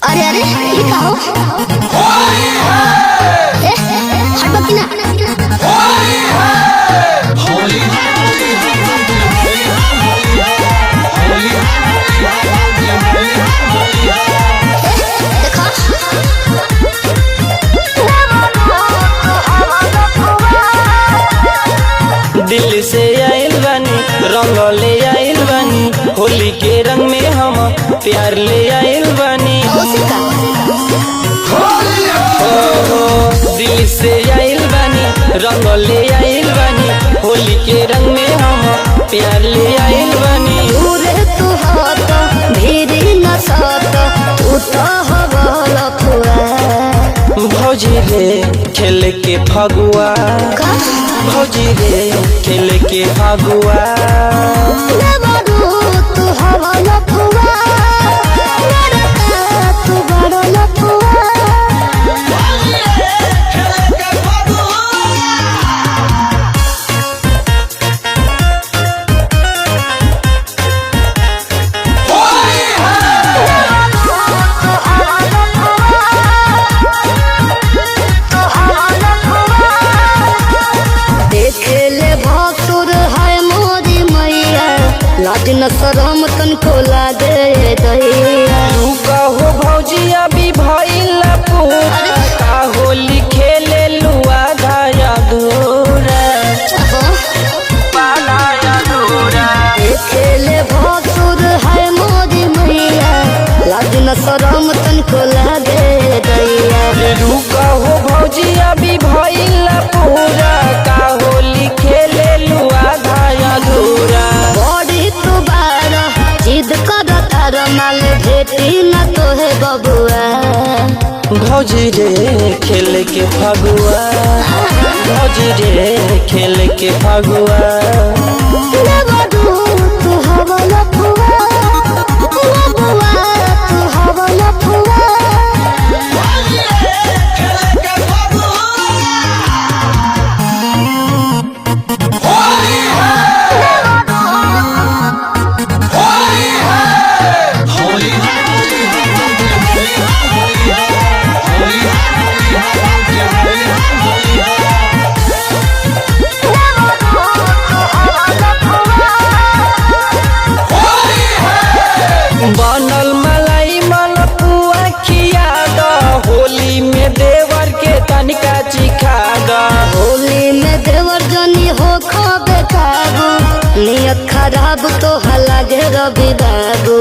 अरे अरे ये का हो? हट बकी ना। दिल से आइल बानी रंग ले आइल बानी, होली के रंग में हम प्यार ले आइल बानी। दिल से आइल बानी रंग ले आइल बानी, होली के रंग में हम प्यार ले आइल बानी। तू हाथ भीरी न साथ तू तो हवाला फुआ। भौजी रे खेल के फगुआ, भौजी रे खेल के फगुआ। तू हवाला फुआ, तू बड़ा लफुआ। लाज न शरम तनको लागे दैया। लुका हो भौजी अभी भइल पूरा, का होली खेले लुआ धाया धूरा। खेले भसुर है मोदी मैया, लाज न शरम तनको लागे दैया। लुका हो भौजी अभी भइल पूरा, का होली खेले लुआ धाया धूरा। जिद कर तार माल भेटी न तो है बबुआ। भौजी रे खेल के फगुआ, भौजी रे खेल के फगुआ। तू हवाला फुआ, तू हवाला फुआ। बनल मलाई मलपुआ खिया द, होली में देवर के तनिका चिखा द। होली में देवर जनी हो खबे काबू, नियत खराब तो हला रवि बाबू।